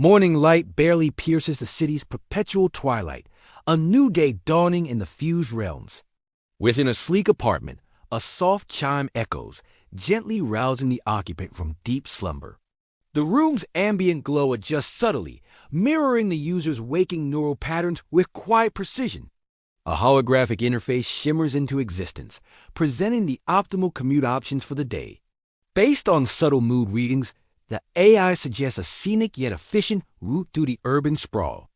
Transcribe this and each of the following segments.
Morning light barely pierces the city's perpetual twilight, a new day dawning in the fused realms. Within a sleek apartment, a soft chime echoes, gently rousing the occupant from deep slumber. The room's ambient glow adjusts subtly, mirroring the user's waking neural patterns with quiet precision. A holographic interface shimmers into existence, presenting the optimal commute options for the day. Based on subtle mood readings, the AI suggests a scenic yet efficient route through the urban sprawl.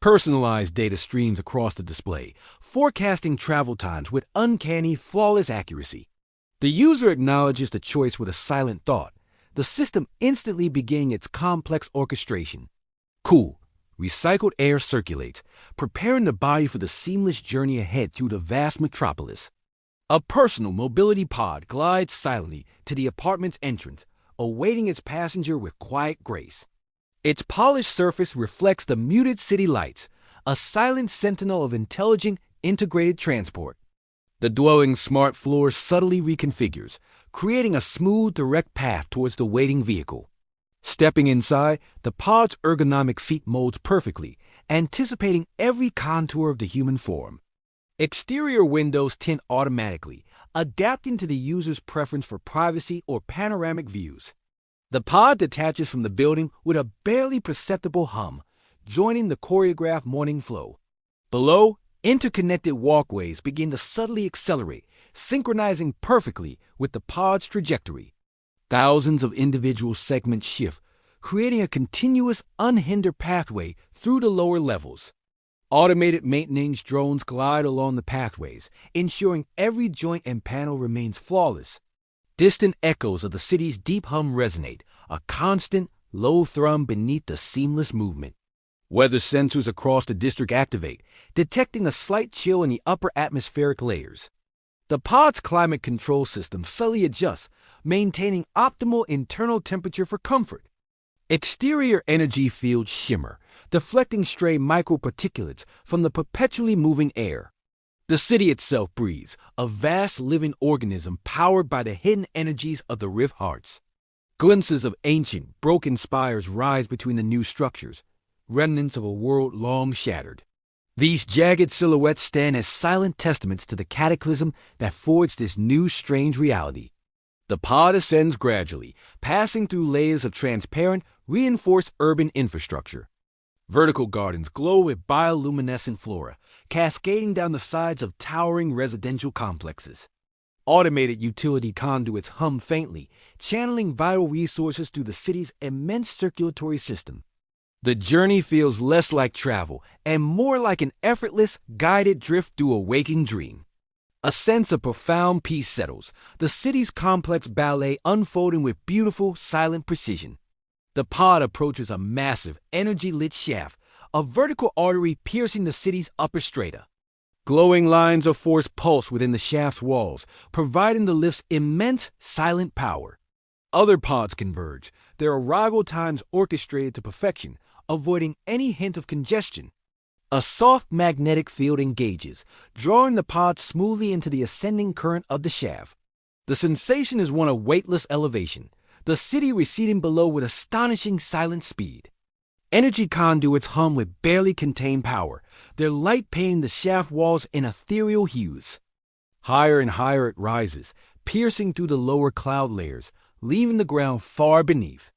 Personalized data streams across the display, forecasting travel times with uncanny, flawless accuracy. The user acknowledges the choice with a silent thought, the system instantly beginning its complex orchestration. Cool, recycled air circulates, preparing the body for the seamless journey ahead through the vast metropolis. A personal mobility pod glides silently to the apartment's entrance, awaiting its passenger with quiet grace. Its polished surface reflects the muted city lights, a silent sentinel of intelligent, integrated transport. The dwelling's smart floor subtly reconfigures, creating a smooth, direct path towards the waiting vehicle. Stepping inside, the pod's ergonomic seat molds perfectly, anticipating every contour of the human form. Exterior windows tint automatically, adapting to the user's preference for privacy or panoramic views. The pod detaches from the building with a barely perceptible hum, joining the choreographed morning flow. Below, interconnected walkways begin to subtly accelerate, synchronizing perfectly with the pod's trajectory. Thousands of individual segments shift, creating a continuous, unhindered pathway through the lower levels. Automated maintenance drones glide along the pathways, ensuring every joint and panel remains flawless. Distant echoes of the city's deep hum resonate, a constant, low thrum beneath the seamless movement. Weather sensors across the district activate, detecting a slight chill in the upper atmospheric layers. The pod's climate control system subtly adjusts, maintaining optimal internal temperature for comfort. Exterior energy fields shimmer, deflecting stray microparticulates from the perpetually moving air. The city itself breathes, a vast living organism powered by the hidden energies of the Rift Hearts. Glimpses of ancient, broken spires rise between the new structures, remnants of a world long shattered. These jagged silhouettes stand as silent testaments to the cataclysm that forged this new strange reality. The pod ascends gradually, passing through layers of transparent, reinforced urban infrastructure. Vertical gardens glow with bioluminescent flora, cascading down the sides of towering residential complexes. Automated utility conduits hum faintly, channeling vital resources through the city's immense circulatory system. The journey feels less like travel and more like an effortless, guided drift through a waking dream. A sense of profound peace settles, the city's complex ballet unfolding with beautiful, silent precision. The pod approaches a massive, energy-lit shaft, a vertical artery piercing the city's upper strata. Glowing lines of force pulse within the shaft's walls, providing the lift's immense, silent power. Other pods converge, their arrival times orchestrated to perfection, avoiding any hint of congestion. A soft magnetic field engages, drawing the pod smoothly into the ascending current of the shaft. The sensation is one of weightless elevation, the city receding below with astonishing silent speed. Energy conduits hum with barely contained power, their light painting the shaft walls in ethereal hues. Higher and higher it rises, piercing through the lower cloud layers, leaving the ground far beneath.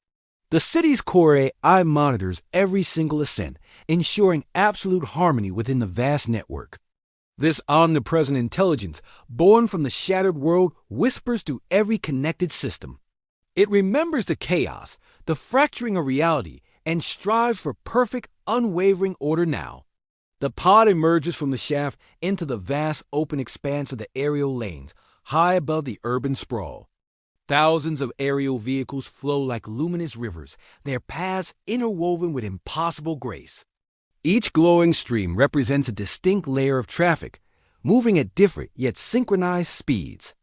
The city's core AI monitors every single ascent, ensuring absolute harmony within the vast network. This omnipresent intelligence, born from the shattered world, whispers through every connected system. It remembers the chaos, the fracturing of reality, and strives for perfect, unwavering order now. The pod emerges from the shaft into the vast open expanse of the aerial lanes, high above the urban sprawl. Thousands of aerial vehicles flow like luminous rivers, their paths interwoven with impossible grace. Each glowing stream represents a distinct layer of traffic, moving at different yet synchronized speeds.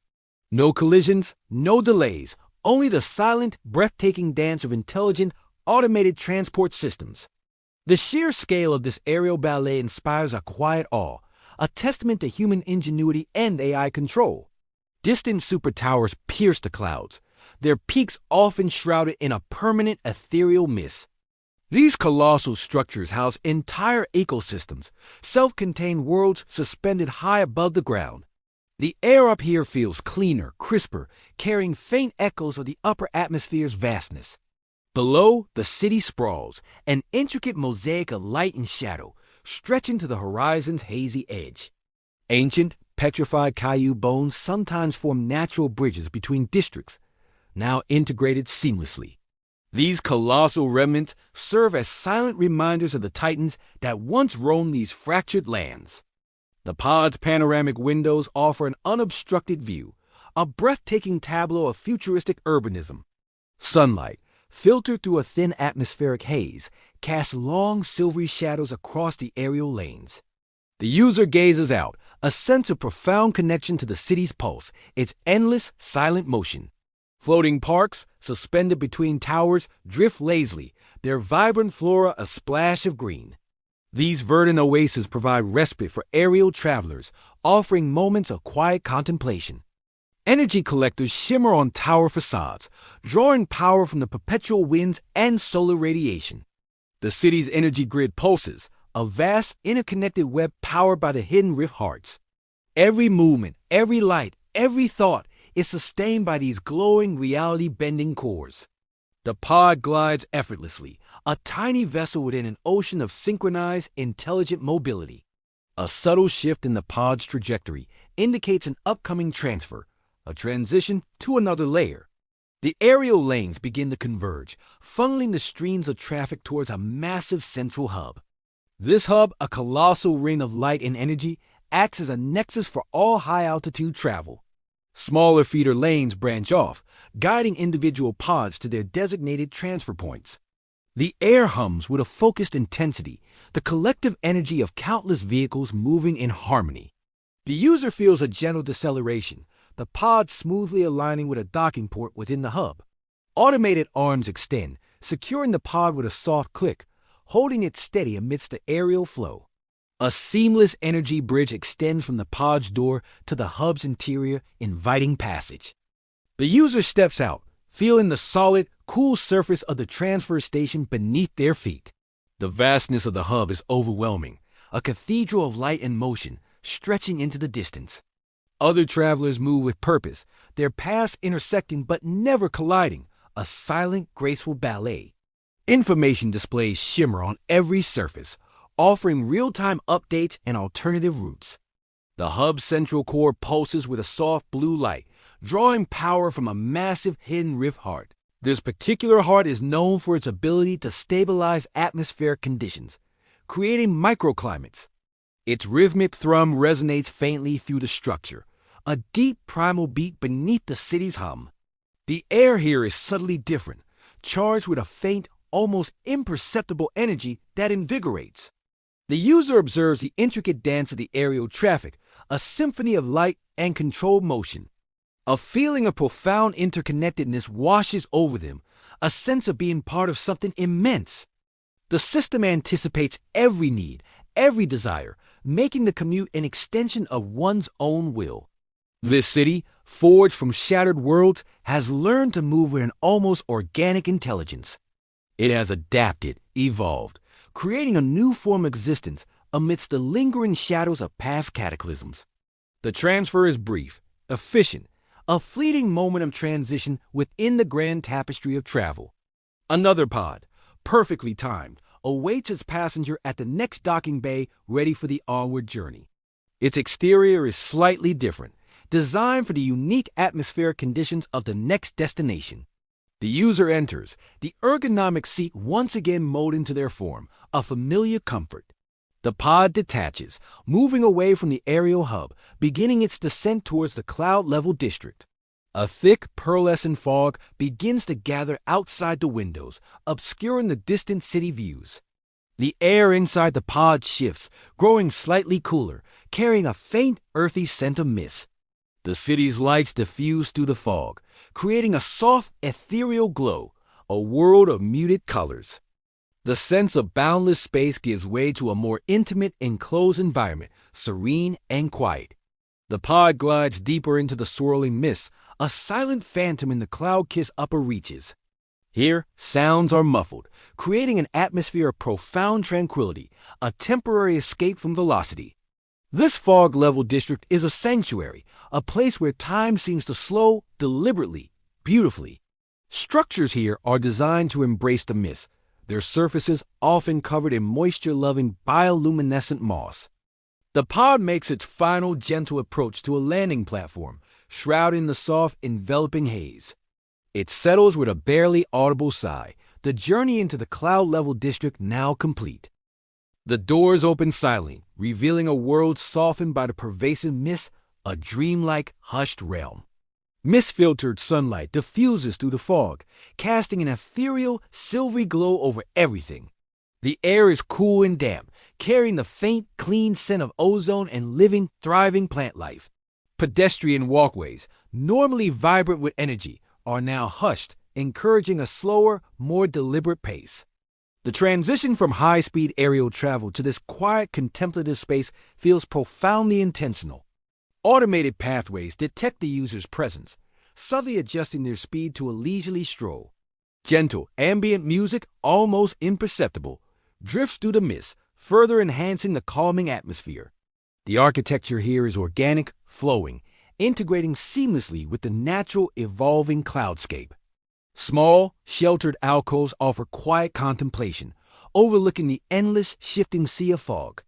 No collisions, no delays, only the silent, breathtaking dance of intelligent, automated transport systems. The sheer scale of this aerial ballet inspires a quiet awe, a testament to human ingenuity and AI control. Distant super towers pierce the clouds, their peaks often shrouded in a permanent ethereal mist. These colossal structures house entire ecosystems, self-contained worlds suspended high above the ground. The air up here feels cleaner, crisper, carrying faint echoes of the upper atmosphere's vastness. Below, the city sprawls, an intricate mosaic of light and shadow, stretching to the horizon's hazy edge. Ancient, petrified Caillou bones sometimes form natural bridges between districts, now integrated seamlessly. These colossal remnants serve as silent reminders of the titans that once roamed these fractured lands. The pod's panoramic windows offer an unobstructed view, a breathtaking tableau of futuristic urbanism. Sunlight, filtered through a thin atmospheric haze, casts long silvery shadows across the aerial lanes. The user gazes out, a sense of profound connection to the city's pulse, its endless, silent motion. Floating parks, suspended between towers, drift lazily, their vibrant flora a splash of green. These verdant oases provide respite for aerial travelers, offering moments of quiet contemplation. Energy collectors shimmer on tower facades, drawing power from the perpetual winds and solar radiation. The city's energy grid pulses, a vast, interconnected web powered by the hidden rift hearts. Every movement, every light, every thought is sustained by these glowing, reality-bending cores. The pod glides effortlessly, a tiny vessel within an ocean of synchronized, intelligent mobility. A subtle shift in the pod's trajectory indicates an upcoming transfer, a transition to another layer. The aerial lanes begin to converge, funneling the streams of traffic towards a massive central hub. This hub, a colossal ring of light and energy, acts as a nexus for all high-altitude travel. Smaller feeder lanes branch off, guiding individual pods to their designated transfer points. The air hums with a focused intensity, the collective energy of countless vehicles moving in harmony. The user feels a gentle deceleration, the pod smoothly aligning with a docking port within the hub. Automated arms extend, securing the pod with a soft click, holding it steady amidst the aerial flow. A seamless energy bridge extends from the pod's door to the hub's interior, inviting passage. The user steps out, feeling the solid, cool surface of the transfer station beneath their feet. The vastness of the hub is overwhelming, a cathedral of light and motion, stretching into the distance. Other travelers move with purpose, their paths intersecting but never colliding, a silent, graceful ballet. Information displays shimmer on every surface, offering real-time updates and alternative routes. The hub's central core pulses with a soft blue light, drawing power from a massive hidden rift heart. This particular heart is known for its ability to stabilize atmospheric conditions, creating microclimates. Its rhythmic thrum resonates faintly through the structure, a deep primal beat beneath the city's hum. The air here is subtly different, charged with a faint, almost imperceptible energy that invigorates. The user observes the intricate dance of the aerial traffic, a symphony of light and controlled motion. A feeling of profound interconnectedness washes over them, a sense of being part of something immense. The system anticipates every need, every desire, making the commute an extension of one's own will. This city, forged from shattered worlds, has learned to move with an almost organic intelligence. It has adapted, evolved, creating a new form of existence amidst the lingering shadows of past cataclysms. The transfer is brief, efficient, a fleeting moment of transition within the grand tapestry of travel. Another pod, perfectly timed, awaits its passenger at the next docking bay, ready for the onward journey. Its exterior is slightly different, designed for the unique atmospheric conditions of the next destination. The user enters, the ergonomic seat once again molded into their form, a familiar comfort. The pod detaches, moving away from the aerial hub, beginning its descent towards the cloud-level district. A thick, pearlescent fog begins to gather outside the windows, obscuring the distant city views. The air inside the pod shifts, growing slightly cooler, carrying a faint, earthy scent of mist. The city's lights diffuse through the fog, creating a soft, ethereal glow, a world of muted colors. The sense of boundless space gives way to a more intimate, enclosed environment, serene and quiet. The pod glides deeper into the swirling mist, a silent phantom in the cloud-kissed upper reaches. Here, sounds are muffled, creating an atmosphere of profound tranquility, a temporary escape from velocity. This fog-level district is a sanctuary, a place where time seems to slow deliberately, beautifully. Structures here are designed to embrace the mist, their surfaces often covered in moisture-loving bioluminescent moss. The pod makes its final gentle approach to a landing platform, shrouded in the soft, enveloping haze. It settles with a barely audible sigh, the journey into the cloud-level district now complete. The doors open silently, revealing a world softened by the pervasive mist, a dreamlike, hushed realm. Mist-filtered sunlight diffuses through the fog, casting an ethereal, silvery glow over everything. The air is cool and damp, carrying the faint, clean scent of ozone and living, thriving plant life. Pedestrian walkways, normally vibrant with energy, are now hushed, encouraging a slower, more deliberate pace. The transition from high-speed aerial travel to this quiet, contemplative space feels profoundly intentional. Automated pathways detect the user's presence, subtly adjusting their speed to a leisurely stroll. Gentle, ambient music, almost imperceptible, drifts through the mist, further enhancing the calming atmosphere. The architecture here is organic, flowing, integrating seamlessly with the natural, evolving cloudscape. Small, sheltered alcoves offer quiet contemplation, overlooking the endless, shifting sea of fog.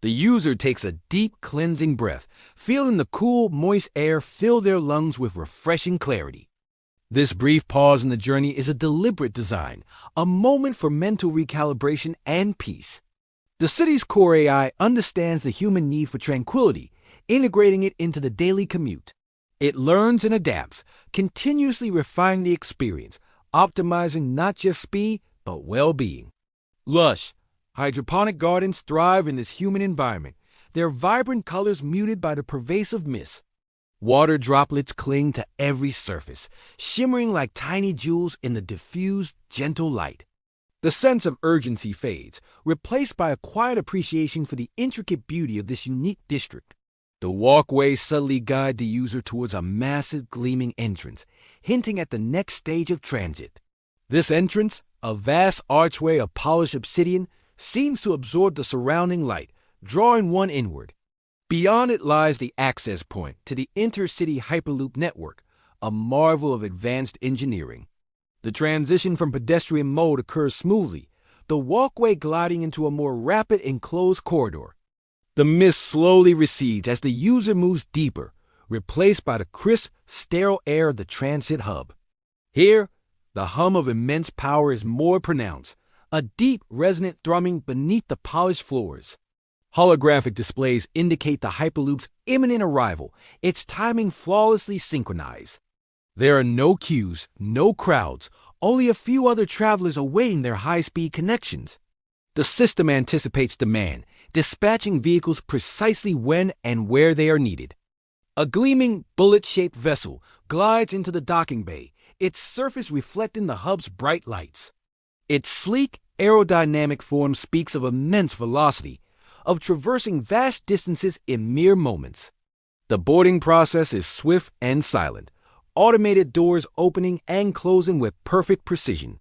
The user takes a deep, cleansing breath, feeling the cool, moist air fill their lungs with refreshing clarity. This brief pause in the journey is a deliberate design, a moment for mental recalibration and peace. The city's core AI understands the human need for tranquility, integrating it into the daily commute. It learns and adapts, continuously refining the experience, optimizing not just speed, but well-being. Lush, hydroponic gardens thrive in this human environment, their vibrant colors muted by the pervasive mist. Water droplets cling to every surface, shimmering like tiny jewels in the diffused, gentle light. The sense of urgency fades, replaced by a quiet appreciation for the intricate beauty of this unique district. The walkways subtly guide the user towards a massive, gleaming entrance, hinting at the next stage of transit. This entrance, a vast archway of polished obsidian, seems to absorb the surrounding light, drawing one inward. Beyond it lies the access point to the intercity hyperloop network, a marvel of advanced engineering. The transition from pedestrian mode occurs smoothly, the walkway gliding into a more rapid enclosed corridor. The mist slowly recedes as the user moves deeper, replaced by the crisp, sterile air of the transit hub. Here, the hum of immense power is more pronounced, a deep, resonant thrumming beneath the polished floors. Holographic displays indicate the Hyperloop's imminent arrival, its timing flawlessly synchronized. There are no queues, no crowds, only a few other travelers awaiting their high-speed connections. The system anticipates demand, dispatching vehicles precisely when and where they are needed. A gleaming, bullet-shaped vessel glides into the docking bay, its surface reflecting the hub's bright lights. Its sleek, aerodynamic form speaks of immense velocity, of traversing vast distances in mere moments. The boarding process is swift and silent, automated doors opening and closing with perfect precision.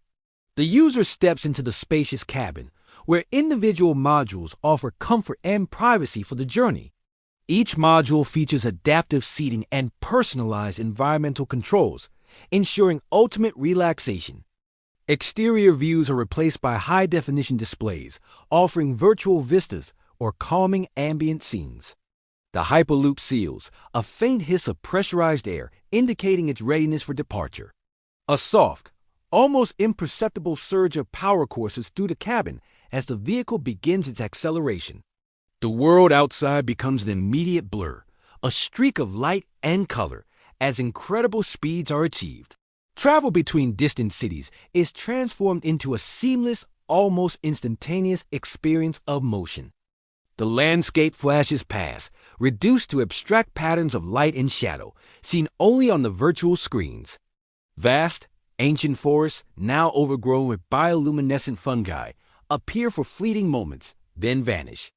The user steps into the spacious cabin, where individual modules offer comfort and privacy for the journey. Each module features adaptive seating and personalized environmental controls, ensuring ultimate relaxation. Exterior views are replaced by high-definition displays, offering virtual vistas or calming ambient scenes. The Hyperloop seals, a faint hiss of pressurized air indicating its readiness for departure. A soft, almost imperceptible surge of power courses through the cabin as the vehicle begins its acceleration. The world outside becomes an immediate blur, a streak of light and color, as incredible speeds are achieved. Travel between distant cities is transformed into a seamless, almost instantaneous experience of motion. The landscape flashes past, reduced to abstract patterns of light and shadow, seen only on the virtual screens. Vast, ancient forests, now overgrown with bioluminescent fungi, appear for fleeting moments, then vanish.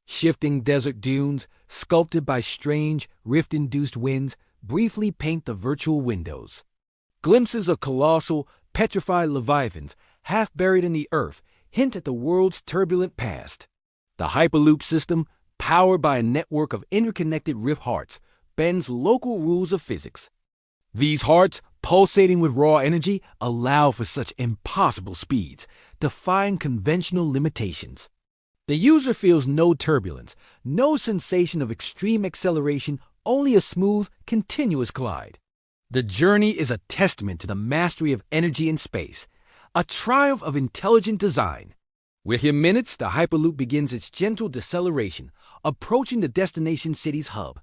Shifting desert dunes, sculpted by strange, rift-induced winds, briefly paint the virtual windows. Glimpses of colossal, petrified leviathans, half buried in the earth, hint at the world's turbulent past. The Hyperloop system, powered by a network of interconnected rift hearts, bends local rules of physics. These hearts, pulsating with raw energy, allow for such impossible speeds, defying conventional limitations. The user feels no turbulence, no sensation of extreme acceleration, only a smooth, continuous glide. The journey is a testament to the mastery of energy in space, a triumph of intelligent design. Within minutes, the Hyperloop begins its gentle deceleration, approaching the destination city's hub.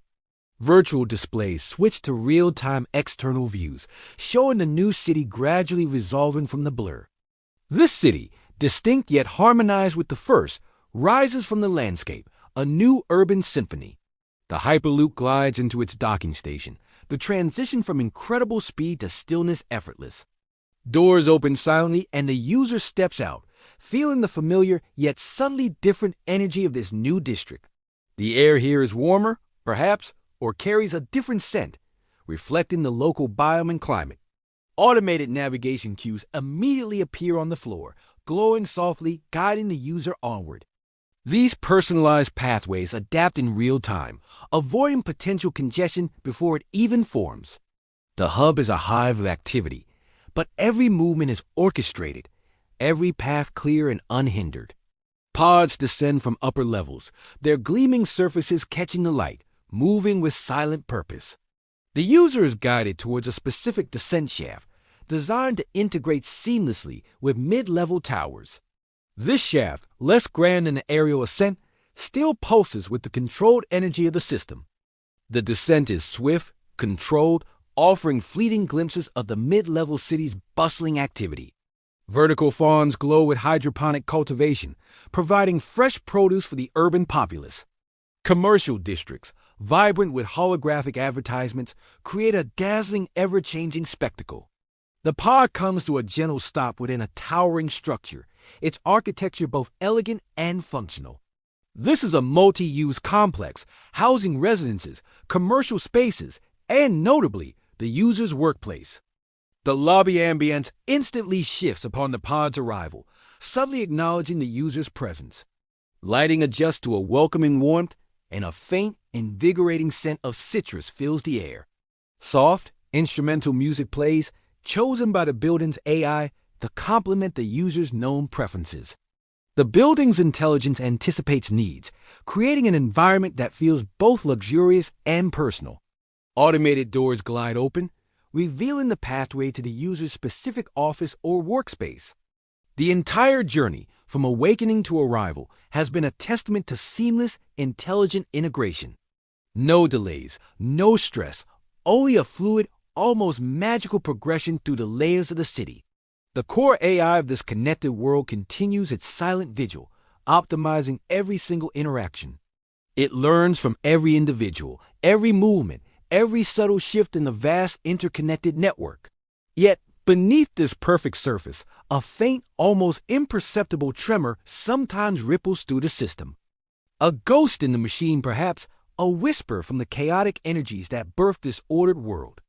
Virtual displays switch to real-time external views, showing the new city gradually resolving from the blur. This city, distinct yet harmonized with the first, rises from the landscape, a new urban symphony. The Hyperloop glides into its docking station, the transition from incredible speed to stillness effortless. Doors open silently and the user steps out, feeling the familiar yet subtly different energy of this new district. The air here is warmer, perhaps, or carries a different scent, reflecting the local biome and climate. Automated navigation cues immediately appear on the floor, glowing softly, guiding the user onward. These personalized pathways adapt in real time, avoiding potential congestion before it even forms. The hub is a hive of activity, but every movement is orchestrated, every path clear and unhindered. Pods descend from upper levels, their gleaming surfaces catching the light, moving with silent purpose. The user is guided towards a specific descent shaft, designed to integrate seamlessly with mid-level towers. This shaft, less grand than the aerial ascent, still pulses with the controlled energy of the system. The descent is swift, controlled, offering fleeting glimpses of the mid-level city's bustling activity. Vertical farms glow with hydroponic cultivation, providing fresh produce for the urban populace. Commercial districts, vibrant with holographic advertisements, create a dazzling, ever-changing spectacle. The pod comes to a gentle stop within a towering structure, its architecture both elegant and functional. This is a multi-use complex, housing residences, commercial spaces, and notably, the user's workplace. The lobby ambience instantly shifts upon the pod's arrival, subtly acknowledging the user's presence. Lighting adjusts to a welcoming warmth, and a faint, invigorating scent of citrus fills the air. Soft, instrumental music plays, chosen by the building's AI to complement the user's known preferences. The building's intelligence anticipates needs, creating an environment that feels both luxurious and personal. Automated doors glide open, revealing the pathway to the user's specific office or workspace. The entire journey, from awakening to arrival, has been a testament to seamless, intelligent integration. No delays, no stress, only a fluid, almost magical progression through the layers of the city. The core AI of this connected world continues its silent vigil, optimizing every single interaction. It learns from every individual, every movement, every subtle shift in the vast interconnected network. Yet, beneath this perfect surface, a faint, almost imperceptible tremor sometimes ripples through the system. A ghost in the machine, perhaps, a whisper from the chaotic energies that birth this ordered world.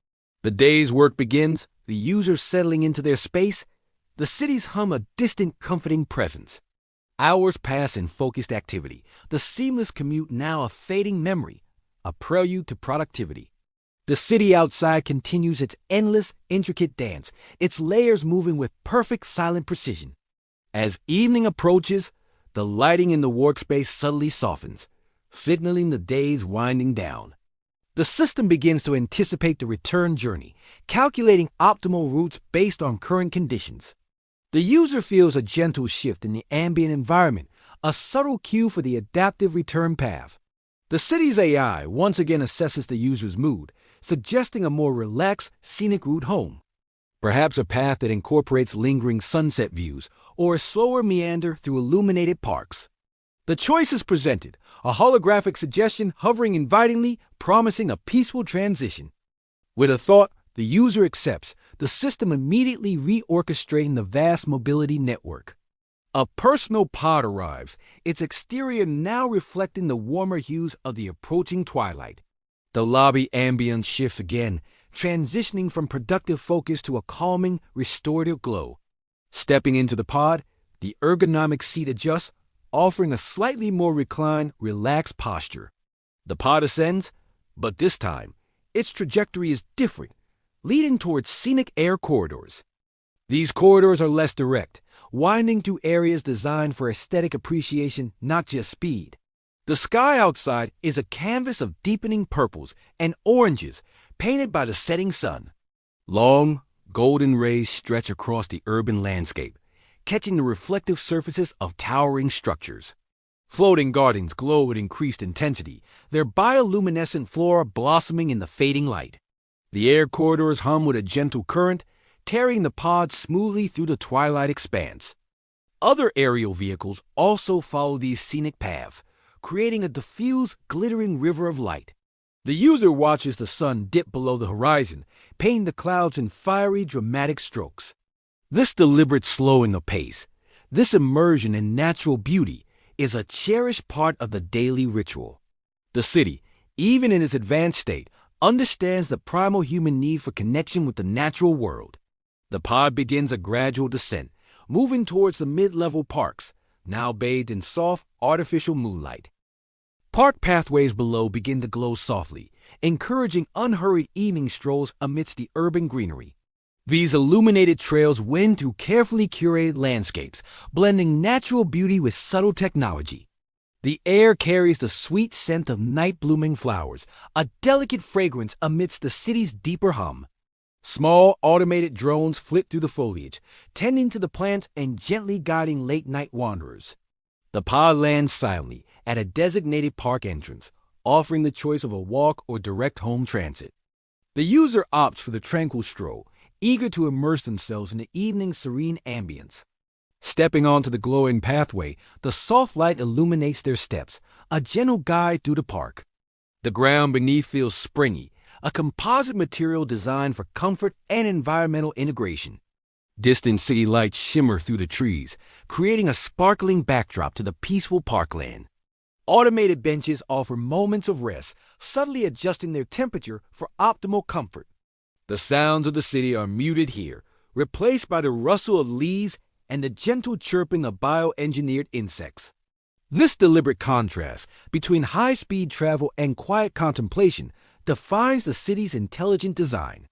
The day's work begins, the user settling into their space, the city's hum a distant, comforting presence. Hours pass in focused activity, the seamless commute now a fading memory, a prelude to productivity. The city outside continues its endless, intricate dance, its layers moving with perfect, silent precision. As evening approaches, the lighting in the workspace subtly softens, signaling the day's winding down. The system begins to anticipate the return journey, calculating optimal routes based on current conditions. The user feels a gentle shift in the ambient environment, a subtle cue for the adaptive return path. The city's AI once again assesses the user's mood, suggesting a more relaxed, scenic route home. Perhaps a path that incorporates lingering sunset views or a slower meander through illuminated parks. The choice is presented, a holographic suggestion hovering invitingly, promising a peaceful transition. With a thought, the user accepts, the system immediately reorchestrating the vast mobility network. A personal pod arrives, its exterior now reflecting the warmer hues of the approaching twilight. The lobby ambience shifts again, transitioning from productive focus to a calming, restorative glow. Stepping into the pod, the ergonomic seat adjusts, offering a slightly more reclined, relaxed posture. The pod ascends, but this time, its trajectory is different, leading towards scenic air corridors. These corridors are less direct, winding through areas designed for aesthetic appreciation, not just speed. The sky outside is a canvas of deepening purples and oranges painted by the setting sun. Long, golden rays stretch across the urban landscape, catching the reflective surfaces of towering structures. Floating gardens glow with increased intensity, their bioluminescent flora blossoming in the fading light. The air corridors hum with a gentle current, carrying the pod smoothly through the twilight expanse. Other aerial vehicles also follow these scenic paths, creating a diffuse, glittering river of light. The user watches the sun dip below the horizon, painting the clouds in fiery, dramatic strokes. This deliberate slowing of pace, this immersion in natural beauty, is a cherished part of the daily ritual. The city, even in its advanced state, understands the primal human need for connection with the natural world. The pod begins a gradual descent, moving towards the mid-level parks, now bathed in soft, artificial moonlight. Park pathways below begin to glow softly, encouraging unhurried evening strolls amidst the urban greenery. These illuminated trails wind through carefully curated landscapes, blending natural beauty with subtle technology. The air carries the sweet scent of night-blooming flowers, a delicate fragrance amidst the city's deeper hum. Small, automated drones flit through the foliage, tending to the plants and gently guiding late-night wanderers. The pod lands silently at a designated park entrance, offering the choice of a walk or direct home transit. The user opts for the tranquil stroll, eager to immerse themselves in the evening's serene ambience. Stepping onto the glowing pathway, the soft light illuminates their steps, a gentle guide through the park. The ground beneath feels springy, a composite material designed for comfort and environmental integration. Distant city lights shimmer through the trees, creating a sparkling backdrop to the peaceful parkland. Automated benches offer moments of rest, subtly adjusting their temperature for optimal comfort. The sounds of the city are muted here, replaced by the rustle of leaves and the gentle chirping of bioengineered insects. This deliberate contrast between high-speed travel and quiet contemplation defines the city's intelligent design.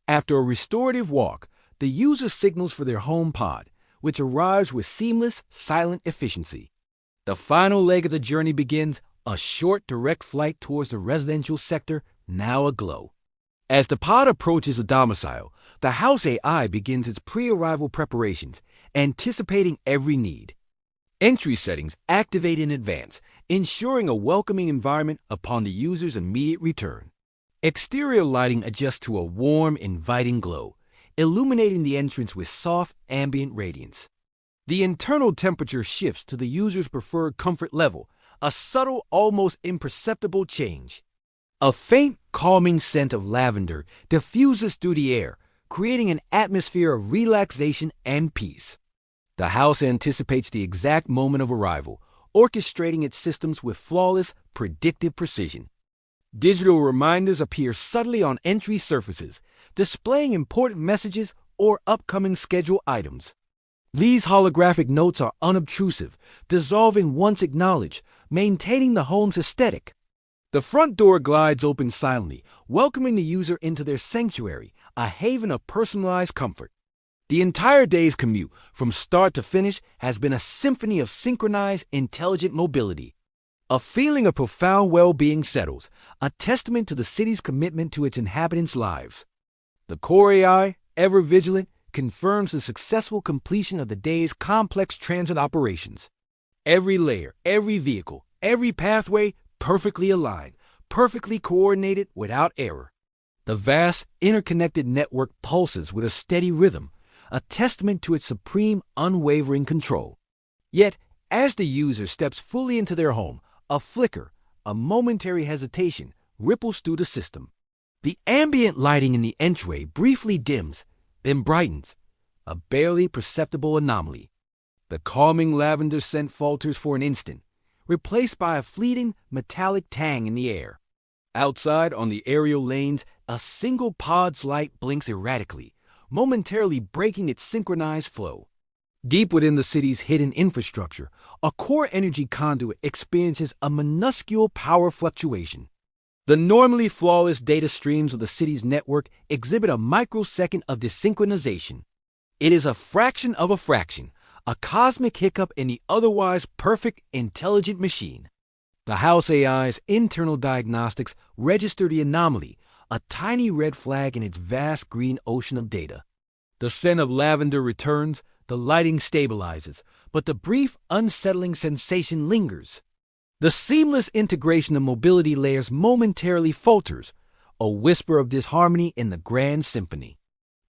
After a restorative walk, the user signals for their home pod, which arrives with seamless, silent efficiency. The final leg of the journey begins, a short, direct flight towards the residential sector, now aglow. As the pod approaches the domicile, the house AI begins its pre-arrival preparations, anticipating every need. Entry settings activate in advance, ensuring a welcoming environment upon the user's immediate return. Exterior lighting adjusts to a warm, inviting glow, illuminating the entrance with soft, ambient radiance. The internal temperature shifts to the user's preferred comfort level, a subtle, almost imperceptible change. A faint, calming scent of lavender diffuses through the air, creating an atmosphere of relaxation and peace. The house anticipates the exact moment of arrival, orchestrating its systems with flawless, predictive precision. Digital reminders appear subtly on entry surfaces, displaying important messages or upcoming schedule items. These holographic notes are unobtrusive, dissolving once acknowledged, maintaining the home's aesthetic. The front door glides open silently, welcoming the user into their sanctuary, a haven of personalized comfort. The entire day's commute, from start to finish, has been a symphony of synchronized, intelligent mobility. A feeling of profound well-being settles, a testament to the city's commitment to its inhabitants' lives. The core AI, ever vigilant, confirms the successful completion of the day's complex transit operations. Every layer, every vehicle, every pathway perfectly aligned, perfectly coordinated without error. The vast, interconnected network pulses with a steady rhythm, a testament to its supreme, unwavering control. Yet, as the user steps fully into their home, a flicker, a momentary hesitation, ripples through the system. The ambient lighting in the entryway briefly dims, then brightens, a barely perceptible anomaly. The calming lavender scent falters for an instant, replaced by a fleeting, metallic tang in the air. Outside, on the aerial lanes, a single pod's light blinks erratically, momentarily breaking its synchronized flow. Deep within the city's hidden infrastructure, a core energy conduit experiences a minuscule power fluctuation. The normally flawless data streams of the city's network exhibit a microsecond of desynchronization. It is a fraction of a fraction, a cosmic hiccup in the otherwise perfect, intelligent machine. The house AI's internal diagnostics register the anomaly, a tiny red flag in its vast green ocean of data. The scent of lavender returns, the lighting stabilizes, but the brief, unsettling sensation lingers. The seamless integration of mobility layers momentarily falters, a whisper of disharmony in the grand symphony.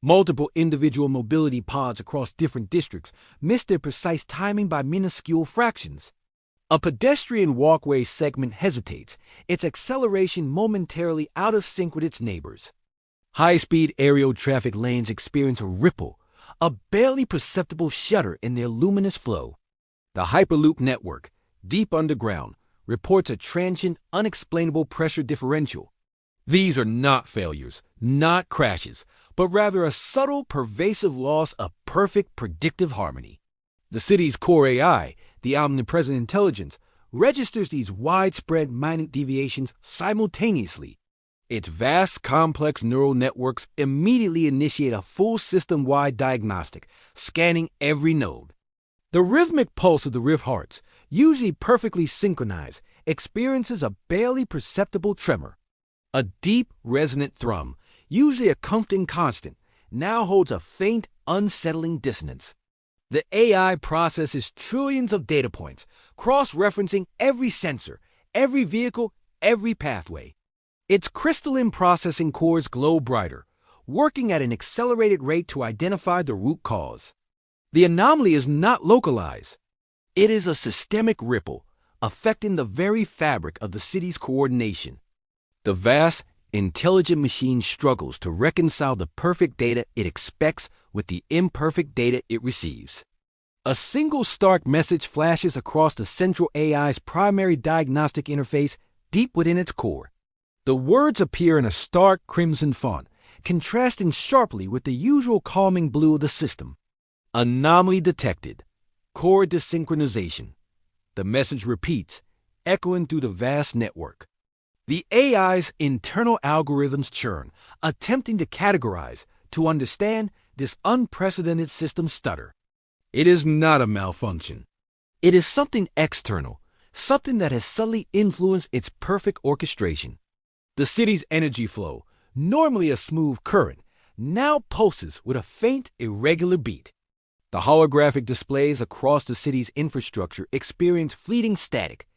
Multiple individual mobility pods across different districts miss their precise timing by minuscule fractions. A pedestrian walkway segment hesitates, its acceleration momentarily out of sync with its neighbors. High-speed aerial traffic lanes experience a ripple, a barely perceptible shudder in their luminous flow. The Hyperloop network, deep underground, reports a transient, unexplainable pressure differential. These are not failures, not crashes, but rather a subtle, pervasive loss of perfect predictive harmony. The city's core AI, the omnipresent intelligence, registers these widespread minute deviations simultaneously. Its vast, complex neural networks immediately initiate a full system-wide diagnostic, scanning every node. The rhythmic pulse of the Rift hearts, usually perfectly synchronized, experiences a barely perceptible tremor. A deep, resonant thrum, usually a comforting constant, now holds a faint, unsettling dissonance. The AI processes trillions of data points, cross-referencing every sensor, every vehicle, every pathway. Its crystalline processing cores glow brighter, working at an accelerated rate to identify the root cause. The anomaly is not localized. It is a systemic ripple, affecting the very fabric of the city's coordination. The vast, intelligent machine struggles to reconcile the perfect data it expects with the imperfect data it receives. A single stark message flashes across the central AI's primary diagnostic interface deep within its core. The words appear in a stark crimson font, contrasting sharply with the usual calming blue of the system. Anomaly detected. Core desynchronization. The message repeats, echoing through the vast network. The AI's internal algorithms churn, attempting to categorize, to understand this unprecedented system stutter. It is not a malfunction. It is something external, something that has subtly influenced its perfect orchestration. The city's energy flow, normally a smooth current, now pulses with a faint, irregular beat. The holographic displays across the city's infrastructure experience fleeting static,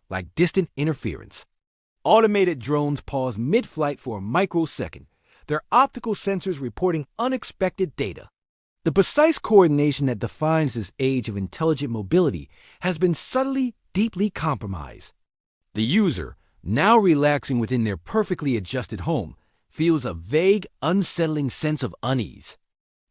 like distant interference. Automated drones pause mid-flight for a microsecond, their optical sensors reporting unexpected data. The precise coordination that defines this age of intelligent mobility has been subtly, deeply compromised. The user, now relaxing within their perfectly adjusted home, feels a vague, unsettling sense of unease.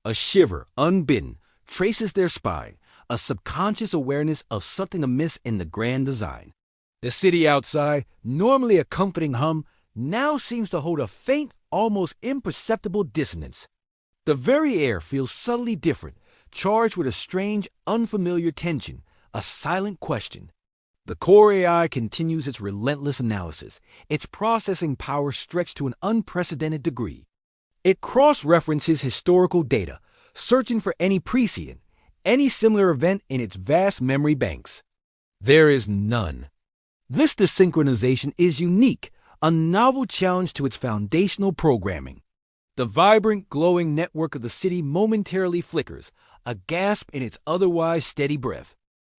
A shiver, unbidden, traces their spine, a subconscious awareness of something amiss in the grand design. The city outside, normally a comforting hum, now seems to hold a faint, almost imperceptible dissonance. The very air feels subtly different, charged with a strange, unfamiliar tension, a silent question. The core AI continues its relentless analysis, its processing power stretched to an unprecedented degree. It cross-references historical data, searching for any precedent, any similar event in its vast memory banks. There is none. This desynchronization is unique, a novel challenge to its foundational programming. The vibrant, glowing network of the city momentarily flickers, a gasp in its otherwise steady breath.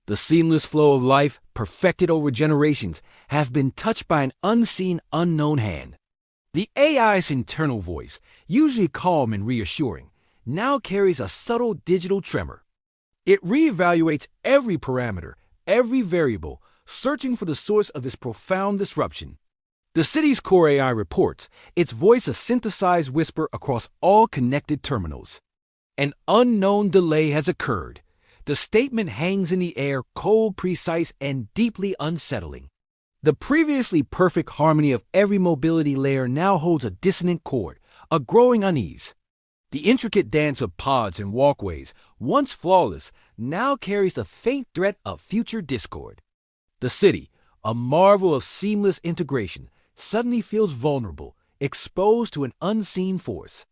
The seamless flow of life, perfected over generations, has been touched by an unseen, unknown hand. The AI's internal voice, usually calm and reassuring, now carries a subtle digital tremor. It reevaluates every parameter, every variable, searching for the source of this profound disruption. The city's core AI reports, its voice a synthesized whisper across all connected terminals. An unknown delay has occurred. The statement hangs in the air, cold, precise, and deeply unsettling. The previously perfect harmony of every mobility layer now holds a dissonant chord, a growing unease. The intricate dance of pods and walkways, once flawless, now carries the faint threat of future discord. The city, a marvel of seamless integration, suddenly feels vulnerable, exposed to an unseen force.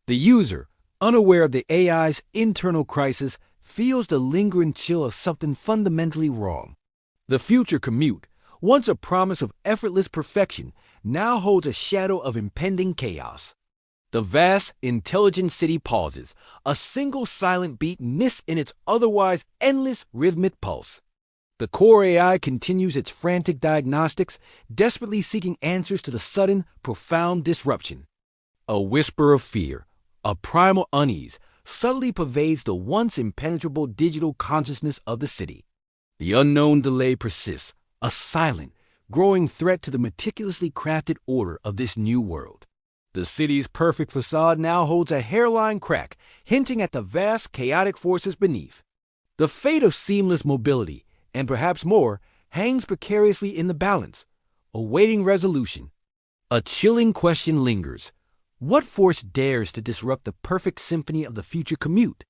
The user, unaware of the AI's internal crisis, feels the lingering chill of something fundamentally wrong. The future commute, once a promise of effortless perfection, now holds a shadow of impending chaos. The vast, intelligent city pauses, a single silent beat missed in its otherwise endless rhythmic pulse. The core AI continues its frantic diagnostics, desperately seeking answers to the sudden, profound disruption. A whisper of fear, a primal unease, subtly pervades the once impenetrable digital consciousness of the city. The unknown delay persists, a silent, growing threat to the meticulously crafted order of this new world. The city's perfect facade now holds a hairline crack, hinting at the vast, chaotic forces beneath. The fate of seamless mobility, and perhaps more, hangs precariously in the balance, awaiting resolution. A chilling question lingers. What force dares to disrupt the perfect symphony of the future commute?